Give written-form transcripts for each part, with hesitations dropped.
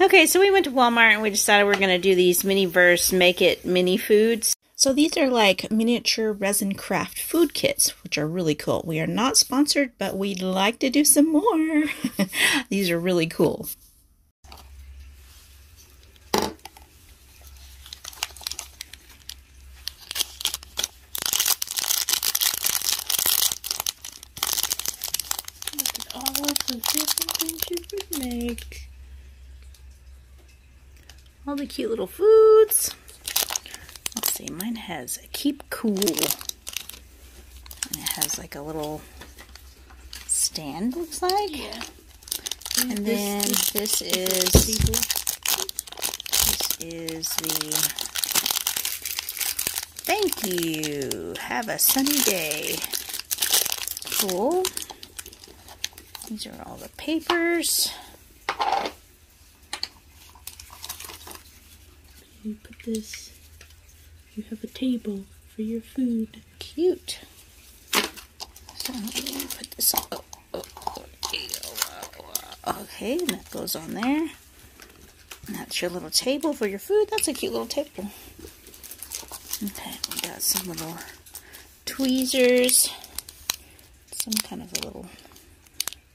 Okay, so we went to Walmart and we decided we're going to do these Miniverse Make It Mini Foods. So these are like miniature resin craft food kits, which are really cool. We are not sponsored, but we'd like to do some more. These are really cool. Look at all of the different things you could make. All the cute little foods. Let's see, mine has a keep cool. And it has like a little stand, looks like. Yeah. And then this is the thank you. Have a sunny day. Cool. These are all the papers. You put this, you have a table for your food. Cute. So I'm going to put this on. Okay, and that goes on there. And that's your little table for your food. That's a cute little table. Okay, we got some little tweezers. Some kind of a little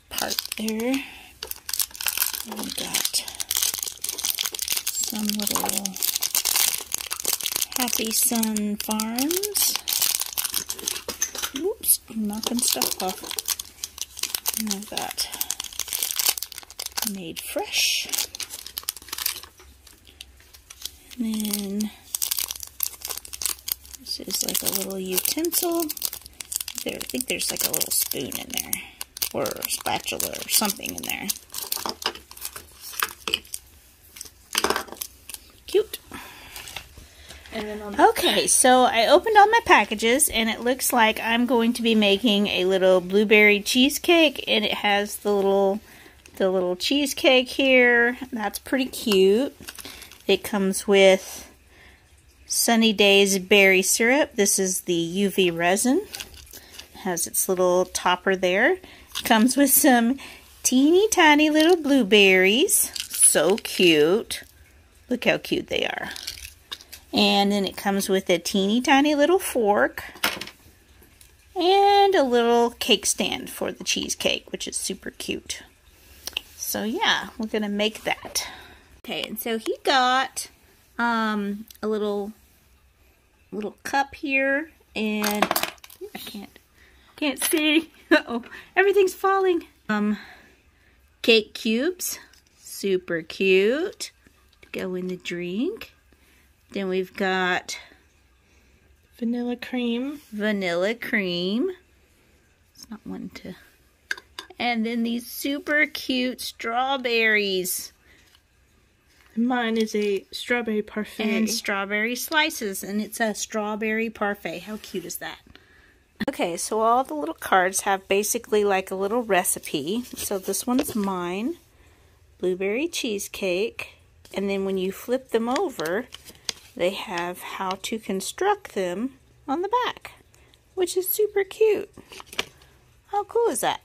part there. And we got some little Happy Sun Farms. Oops, I'm knocking stuff off. And I've got Made Fresh. And then this is like a little utensil. I think there's like a little spoon in there. Or a spatula or something in there. Cute. Okay, so I opened all my packages and it looks like I'm going to be making a little blueberry cheesecake, and it has the little cheesecake here. That's pretty cute. It comes with Sunny Days berry syrup. This is the UV resin. It has its little topper there. It comes with some teeny tiny little blueberries. So cute. Look how cute they are. And then it comes with a teeny tiny little fork and a little cake stand for the cheesecake, which is super cute. So yeah, we're gonna make that. Okay, and so he got a little cup here, and I can't see. Uh-oh, everything's falling. Cake cubes, super cute, to go in the drink. Then we've got vanilla cream. Vanilla cream. It's not one to. And then these super cute strawberries. Mine is a strawberry parfait. And strawberry slices. And it's a strawberry parfait. How cute is that? Okay, so all the little cards have basically like a little recipe. So this one's mine. Blueberry cheesecake. And then when you flip them over, they have how to construct them on the back, which is super cute. How cool is that?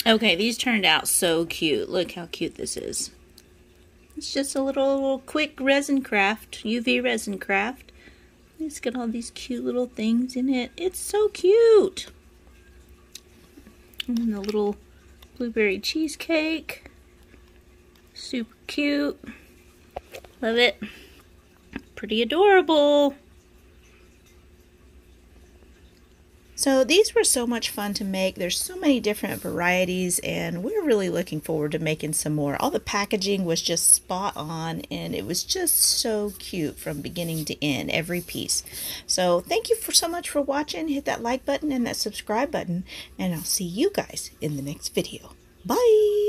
Okay, these turned out so cute. Look how cute this is. It's just a little quick resin craft, UV resin craft. It's got all these cute little things in it. It's so cute. And the little blueberry cheesecake. Super cute. Love it. Pretty adorable. So these were so much fun to make. There's so many different varieties, and we're really looking forward to making some more. All the packaging was just spot on, and it was just so cute from beginning to end, every piece. So thank you so much for watching. Hit that like button and that subscribe button, and I'll see you guys in the next video. Bye!